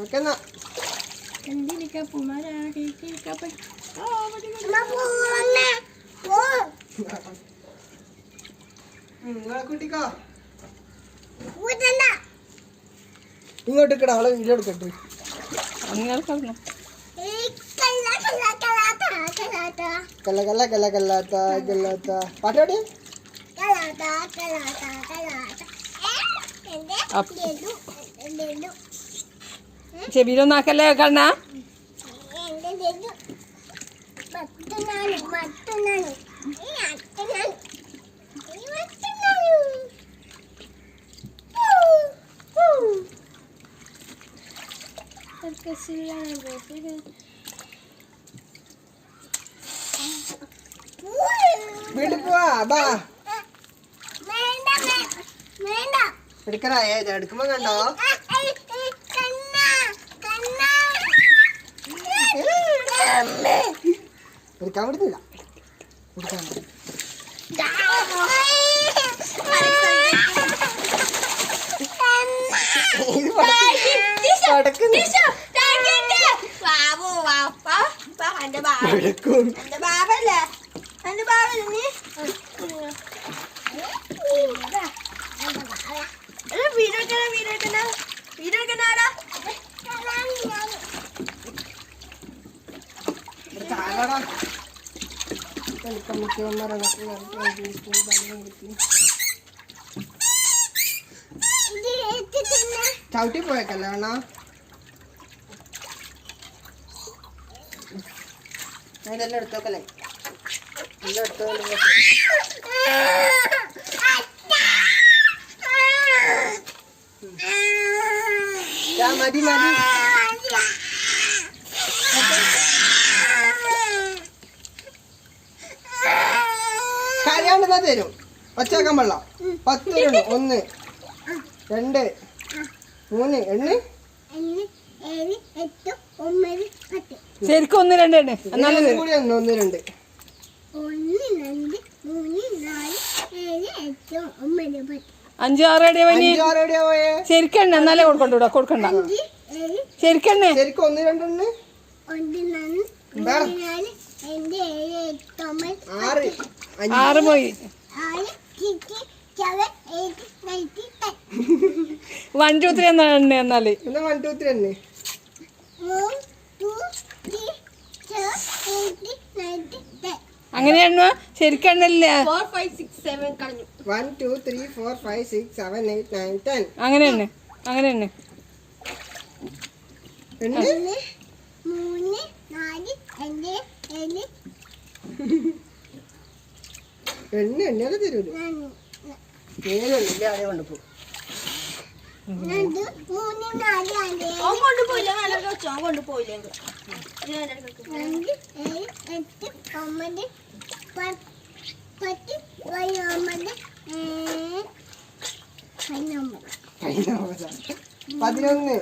okay എന്നാ കുട്ടിക്കോ ഇങ്ങോട്ട് കിടാ അവളെ വീഡിയോ എടുക്കട്ടെ കല്ല കല്ല കല്ല കല്ലാത്ത കല്ലാത്ത പാട്ടോടി ചെവിയിലൊന്നാക്കല്ലേ കണ്ണ വീട്ടിൽ പോവാ ബാ എടുക്കണ എടുക്കുമ്പോ കണ്ടോ എടുക്കാൻ പറ്റുന്നില്ല എടുക്കാൻ ചവിട്ടി പോയേക്കല്ലേ അണ്ണാ ഞാനെല്ലാം എടുത്തോക്കല്ലേ എല്ലാം എടുത്തോണ്ട് മതി മതി കരയാണ്ടെന്നാ തരും ഒച്ചാക്കാൻ വെള്ളം 10 തരുന്നു 1 2 3 എണ്ണ ശരിക്കും 1 2 എണ്ണ എന്നാലും കൂടി 1 2 5 6 അടിയാ പോയി ശരിക്കെണ്ണ എന്നാലേ കൊടുക്കണ്ട ശരിക്കെണ്ണ ശരിക്കും 1 2 എണ്ണ 6 പോയി 1 2 3 എന്നാ എണ്ണ എന്നാല് 1 2 3 എണ്ണ അങ്ങനെയാണോ ശരിക്കെണ്ണല്ലേ 1 2 3 4 5 6 7 8 9 10 അങ്ങനെയാണ് എണ്ണ തരൂല നേരമില്ല അതേ കൊണ്ടുപോ പതിനൊന്ന്